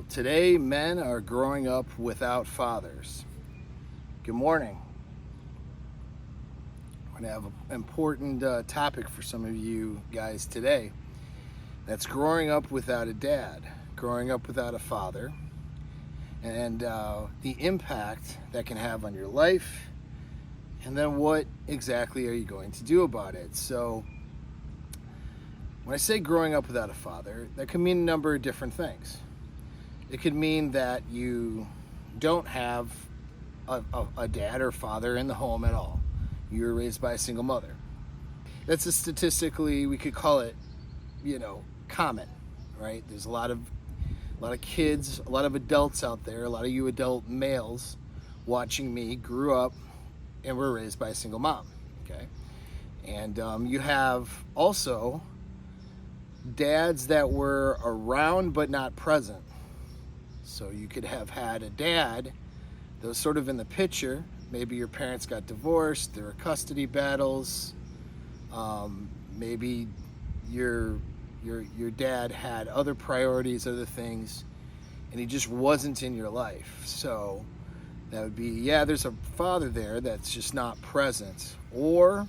Today, men are growing up without fathers. Good morning. I'm going to have an important topic for some of you guys today. That's growing up without a dad, growing up without a father, and the impact that can have on your life, and then what exactly are you going to do about it? So, when I say growing up without a father, that can mean a number of different things. It could mean that you don't have a dad or father in the home at all. You were raised by a single mother. That's statistically, we could call it, common, right? There's a lot of kids, a lot of adults out there, a lot of you adult males watching me grew up and were raised by a single mom, okay? And you have also dads that were around but not present. So you could have had a dad that was sort of in the picture. Maybe your parents got divorced, there were custody battles. Maybe your dad had other priorities, other things, and he just wasn't in your life. So that would be, there's a father there that's just not present. Or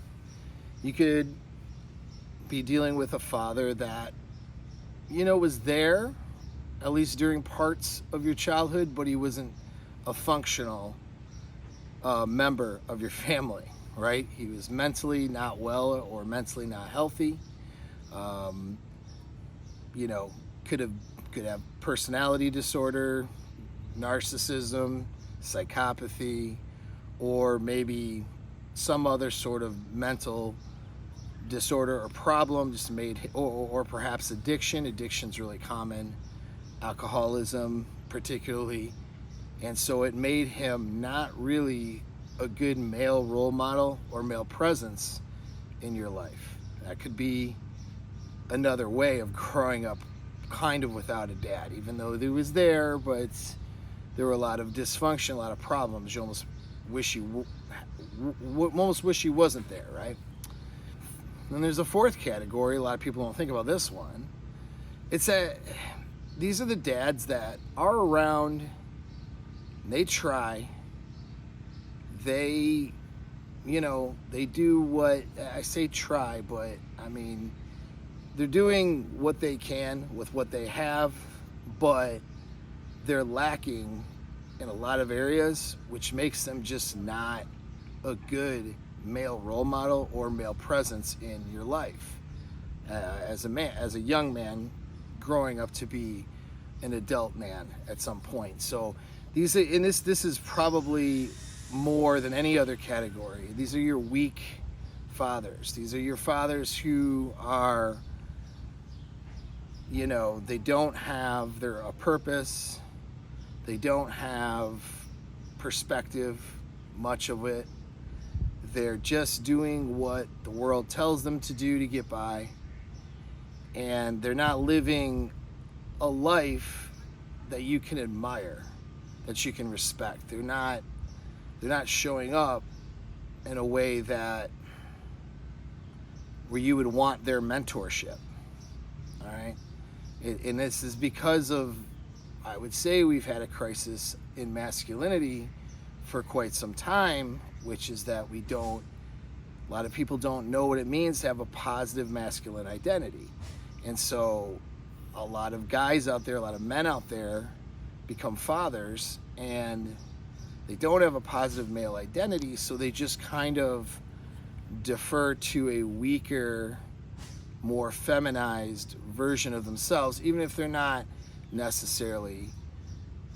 you could be dealing with a father that, was there, at least during parts of your childhood, but he wasn't a functional member of your family, right? He was mentally not well or mentally not healthy. Could have personality disorder, narcissism, psychopathy, or maybe some other sort of mental disorder or problem just made, or perhaps addiction. Addiction's really common. Alcoholism particularly, and so it made him not really a good male role model or male presence in your life. That could be another way of growing up kind of without a dad, even though he was there, but there were a lot of dysfunction, a lot of problems. You almost wish he wasn't there, right? Then there's a fourth category. A lot of people don't think about this one. These are the dads that are around, they try, they do what, I say try, but I mean, they're doing what they can with what they have, but they're lacking in a lot of areas, which makes them just not a good male role model or male presence in your life as a young man growing up to be an adult man at some point. So this is probably more than any other category. These are your weak fathers. These are your fathers who are, they don't have a purpose. They don't have perspective, much of it. They're just doing what the world tells them to do to get by. And they're not living a life that you can admire, that you can respect. They're not showing up in a way where you would want their mentorship. All right? And this is because of, I would say, we've had a crisis in masculinity for quite some time, which is that a lot of people don't know what it means to have a positive masculine identity. And so a lot of guys out there, a lot of men out there become fathers and they don't have a positive male identity, so they just kind of defer to a weaker, more feminized version of themselves, even if they're not necessarily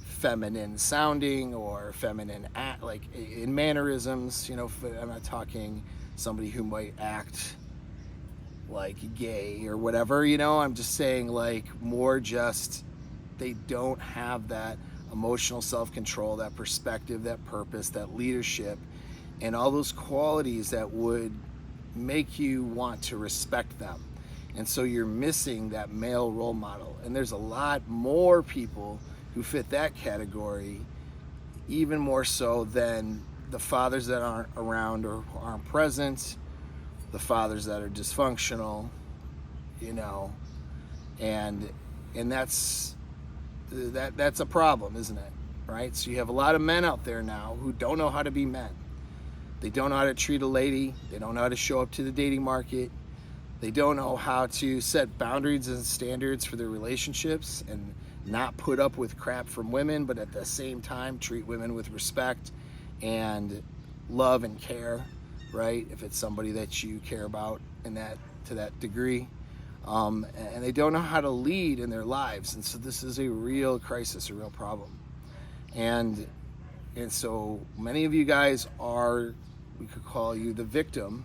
feminine sounding or feminine like in mannerisms. I'm not talking somebody who might act like gay or whatever, I'm just saying like more just they don't have that emotional self-control, that perspective, that purpose, that leadership, and all those qualities that would make you want to respect them. And so you're missing that male role model. And there's a lot more people who fit that category, even more so than the fathers that aren't around or aren't present, the fathers that are dysfunctional, and that's that's a problem, isn't it? Right? So you have a lot of men out there now who don't know how to be men. They don't know how to treat a lady. They don't know how to show up to the dating market. They don't know how to set boundaries and standards for their relationships and not put up with crap from women, but at the same time treat women with respect and love and care, right? If it's somebody that you care about in that, to that degree. And they don't know how to lead in their lives. And so this is a real crisis, a real problem. And so many of you guys are, we could call you the victim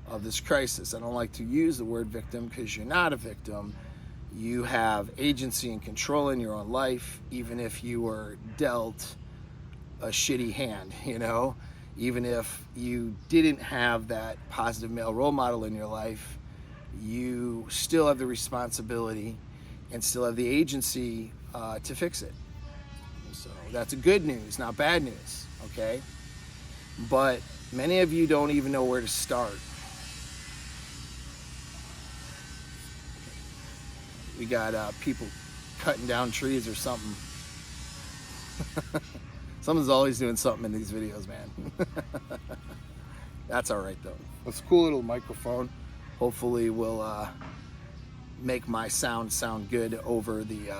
of this crisis. I don't like to use the word victim because you're not a victim. You have agency and control in your own life, even if you were dealt a shitty hand, you know? Even if you didn't have that positive male role model in your life, you still have the responsibility and still have the agency to fix it. So that's good news, not bad news, okay? But many of you don't even know where to start. We got people cutting down trees or something. Someone's always doing something in these videos, man. That's all right, though. It's a cool little microphone. Hopefully will make my sound good over the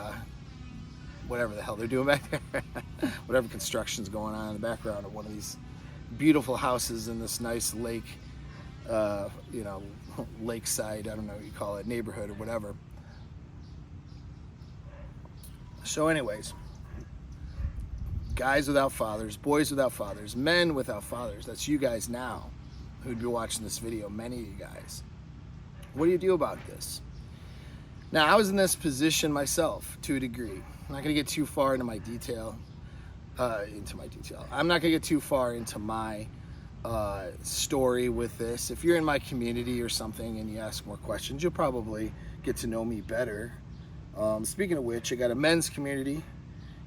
whatever the hell they're doing back there. Whatever construction's going on in the background of one of these beautiful houses in this nice lake, you know, lakeside, I don't know what you call it, neighborhood or whatever. So anyways, guys without fathers, boys without fathers, men without fathers, that's you guys now who'd be watching this video, many of you guys. What do you do about this? Now, I was in this position myself to a degree. I'm not going to get too far into my detail. I'm not going to get too far into my story with this. If you're in my community or something and you ask more questions, you'll probably get to know me better. Speaking of which, I got a men's community.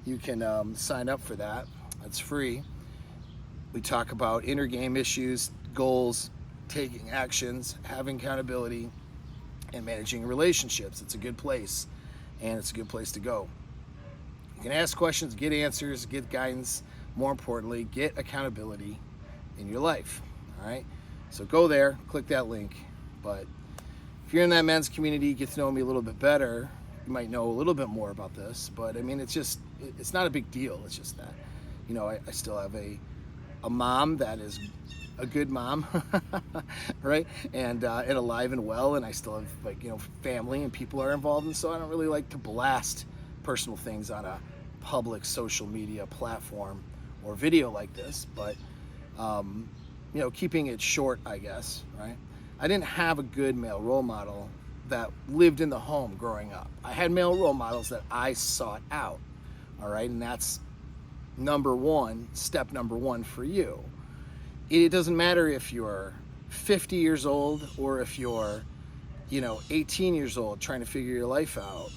You can sign up for that. It's free. We talk about inner game issues, goals, taking actions, having accountability, and managing relationships. It's a good place, and it's a good place to go. You can ask questions, get answers, get guidance. More importantly, get accountability in your life. All right? So go there, click that link. But if you're in that men's community, get to know me a little bit better. You might know a little bit more about this, but I mean, it's not a big deal. It's just that, you know, I still have a mom that is a good mom, right? And alive and well, and I still have, like, you know, family and people are involved, and so I don't really like to blast personal things on a public social media platform or video like this, but you know, keeping it short, I guess, right? I didn't have a good male role model that lived in the home growing up. I had male role models that I sought out, all right? And that's step number one for you. It doesn't matter if you're 50 years old or if you're, you know, 18 years old trying to figure your life out.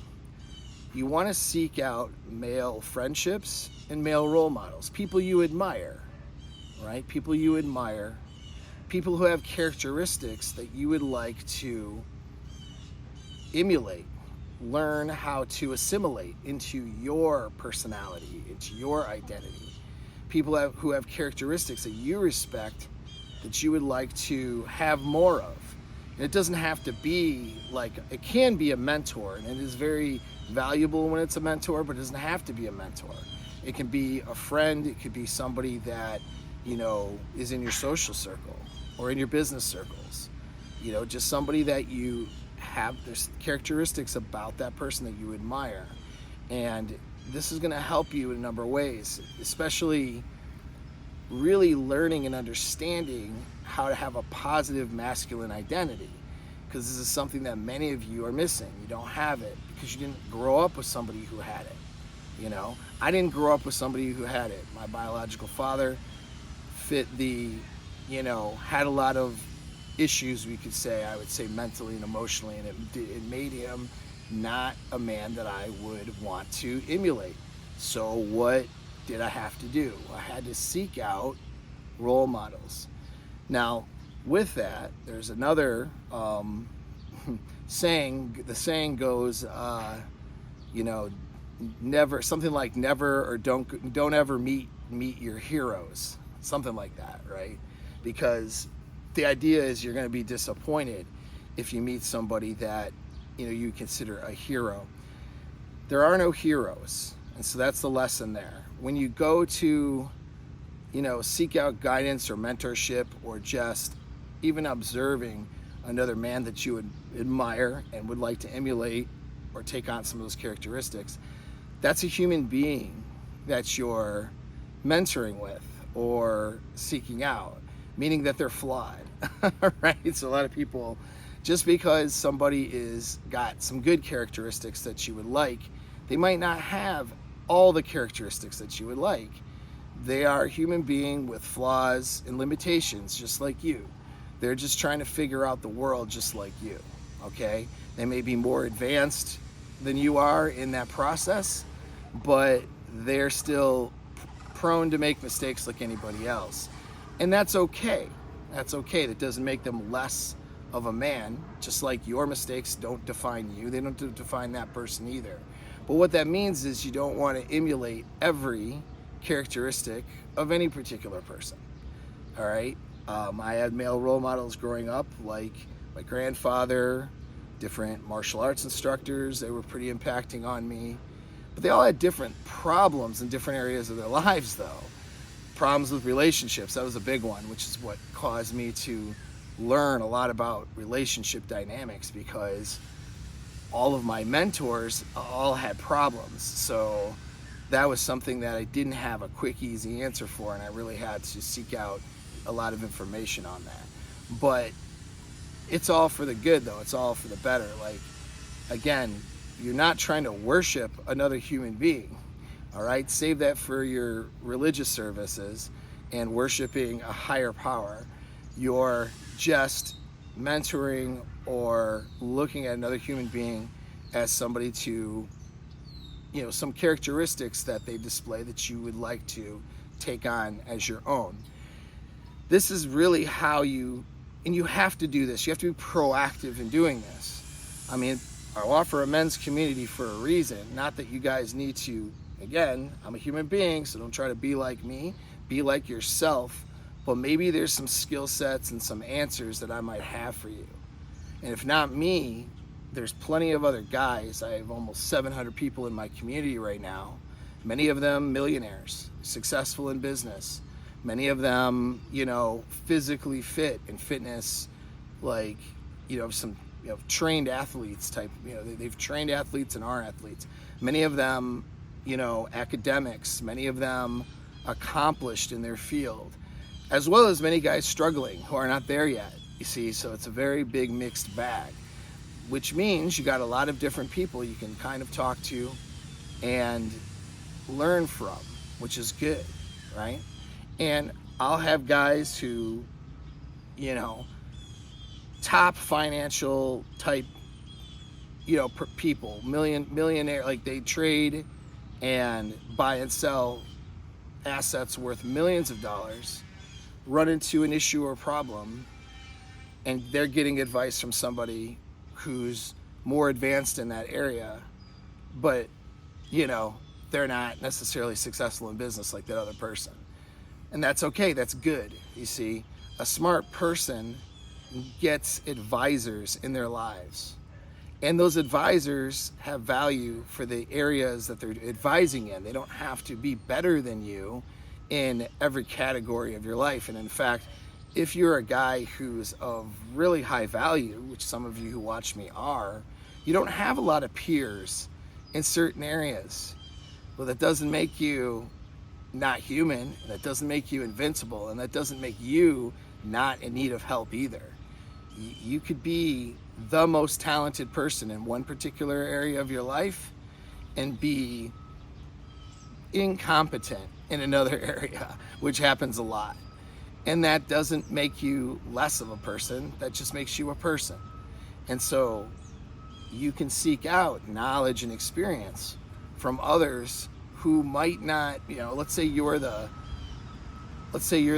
You want to seek out male friendships and male role models, people you admire, right? People you admire, people who have characteristics that you would like to emulate, learn how to assimilate into your personality, into your identity. People who have characteristics that you respect, that you would like to have more of. And it doesn't have to be like, it can be a mentor, and it is very valuable when it's a mentor, but it doesn't have to be a mentor. It can be a friend, it could be somebody that, you know, is in your social circle or in your business circles. You know, just somebody that you have, there's characteristics about that person that you admire. And this is going to help you in a number of ways, especially really learning and understanding how to have a positive masculine identity, because this is something that many of you are missing. You don't have it because you didn't grow up with somebody who had it. You know, I didn't grow up with somebody who had it. My biological father fit the, you know, had a lot of issues, we could say, I would say mentally and emotionally, and it made him not a man that I would want to emulate. So what did I have to do? I had to seek out role models. Now, with that, there's another saying. The saying goes, you know, something like never, or don't ever meet your heroes, something like that, right? Because the idea is you're going to be disappointed if you meet somebody that you consider a hero. There are no heroes, and so that's the lesson there. When you go to seek out guidance or mentorship, or just even observing another man that you would admire and would like to emulate or take on some of those characteristics, that's a human being that you're mentoring with or seeking out, meaning that they're flawed, right? So a lot of people, just because somebody is got some good characteristics that you would like, they might not have all the characteristics that you would like. They are a human being with flaws and limitations, just like you. They're just trying to figure out the world just like you, okay? They may be more advanced than you are in that process, but they're still prone to make mistakes like anybody else. And that's okay. That's okay. That doesn't make them less of a man. Just like your mistakes don't define you, they don't define that person either. But what that means is you don't want to emulate every characteristic of any particular person. All right? I had male role models growing up, like my grandfather, different martial arts instructors. They were pretty impacting on me. But they all had different problems in different areas of their lives, though. Problems with relationships, that was a big one, which is what caused me to learn a lot about relationship dynamics, because all of my mentors all had problems. So that was something that I didn't have a quick, easy answer for, and I really had to seek out a lot of information on that. But it's all for the good, though. It's all for the better. Like, again, you're not trying to worship another human being, all right? Save that for your religious services and worshiping a higher power. You're just mentoring or looking at another human being as somebody to, some characteristics that they display that you would like to take on as your own. This is really how you have to do this. You have to be proactive in doing this. I mean, I offer a men's community for a reason. Not that you guys need to, again, I'm a human being, so don't try to be like me. Be like yourself. But maybe there's some skill sets and some answers that I might have for you. And if not me, there's plenty of other guys. I have almost 700 people in my community right now. Many of them millionaires, successful in business. Many of them, physically fit in fitness, like, some trained athletes type, they've trained athletes and are athletes. Many of them, academics, many of them accomplished in their field, as well as many guys struggling who are not there yet, you see. So it's a very big mixed bag, which means you got a lot of different people you can kind of talk to and learn from, which is good, right? And I'll have guys who, top financial type, people, millionaire, like they trade and buy and sell assets worth millions of dollars, run into an issue or problem, and they're getting advice from somebody who's more advanced in that area, but, they're not necessarily successful in business like that other person. And that's okay, that's good, you see. A smart person gets advisors in their lives. And those advisors have value for the areas that they're advising in. They don't have to be better than you in every category of your life. And in fact, if you're a guy who's of really high value, which some of you who watch me are, you don't have a lot of peers in certain areas. Well, that doesn't make you not human, and that doesn't make you invincible, and that doesn't make you not in need of help either. You could be the most talented person in one particular area of your life and be incompetent in another area, which happens a lot. And that doesn't make you less of a person, that just makes you a person. And so you can seek out knowledge and experience from others who might not, let's say you're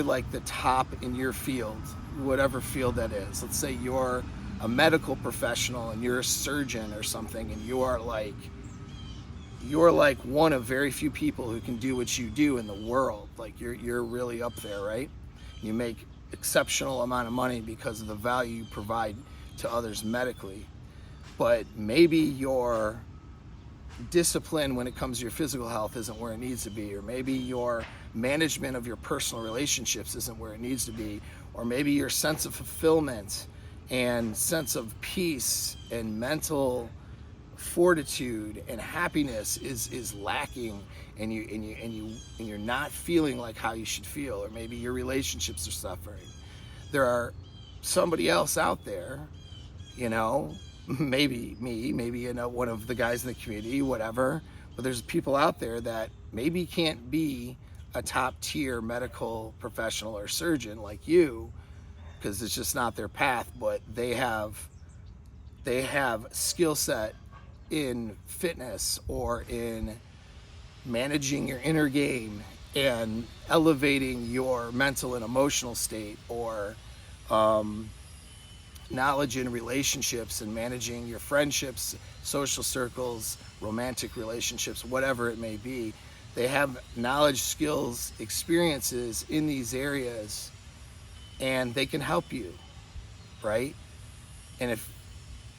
like the top in your field, whatever field that is. Let's say you're a medical professional and you're a surgeon or something, and you are like, you're like one of very few people who can do what you do in the world. Like you're really up there, right? You make exceptional amount of money because of the value you provide to others medically. But maybe your discipline when it comes to your physical health isn't where it needs to be, or maybe your management of your personal relationships isn't where it needs to be, or maybe your sense of fulfillment and sense of peace and mental fortitude and happiness is lacking, and you're not feeling like how you should feel, or maybe your relationships are suffering. There are somebody else out there, you know, maybe me, maybe, you know, one of the guys in the community, whatever, but there's people out there that maybe can't be a top tier medical professional or surgeon like you, because it's just not their path, but they have skill set in fitness or in managing your inner game and elevating your mental and emotional state, or knowledge in relationships and managing your friendships, social circles, romantic relationships, whatever it may be. They have knowledge, skills, experiences in these areas, and they can help you, right? And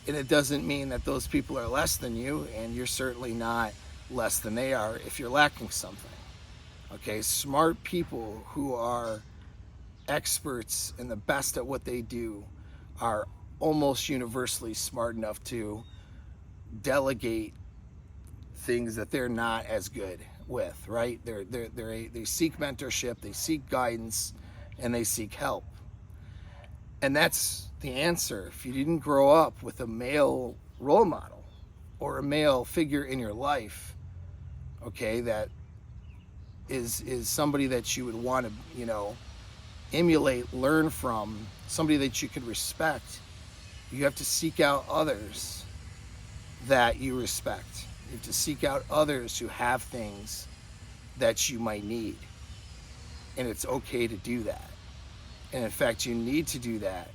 it doesn't mean that those people are less than you, and you're certainly not less than they are if you're lacking something. Okay, smart people who are experts and the best at what they do are almost universally smart enough to delegate things that they're not as good with, right? They seek mentorship, they seek guidance, and they seek help. And that's the answer. If you didn't grow up with a male role model or a male figure in your life, okay, that is somebody that you would want to, you know, emulate, learn from, somebody that you could respect, you have to seek out others that you respect. You have to seek out others who have things that you might need. And it's okay to do that. And in fact, you need to do that,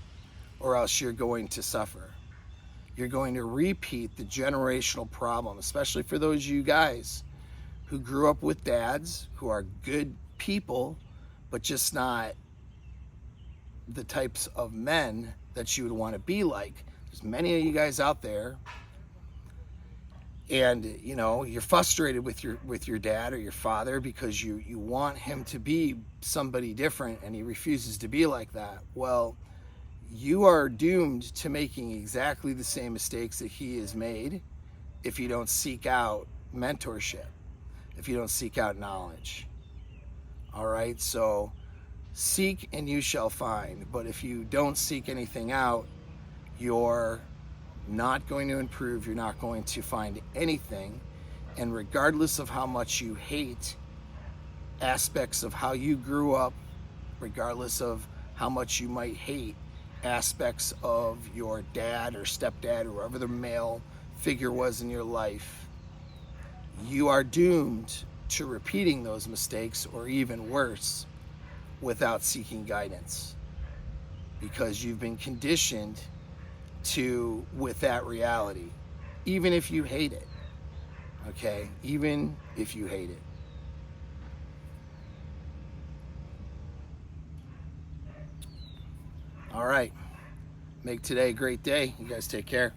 or else you're going to suffer. You're going to repeat the generational problem, especially for those of you guys who grew up with dads who are good people, but just not the types of men that you would want to be like. There's many of you guys out there, and you know, you're frustrated with your dad or your father because you want him to be somebody different and he refuses to be like that. Well, you are doomed to making exactly the same mistakes that he has made if you don't seek out mentorship, if you don't seek out knowledge. All right, so seek and you shall find. But if you don't seek anything out, you're not going to improve. You're not going to find anything. And regardless of how much you hate aspects of how you grew up, regardless of how much you might hate aspects of your dad or stepdad or whoever the male figure was in your life, you are doomed to repeating those mistakes, or even worse, without seeking guidance, because you've been conditioned to with that reality, even if you hate it. Okay, even if you hate it. All right, make today a great day. You guys take care.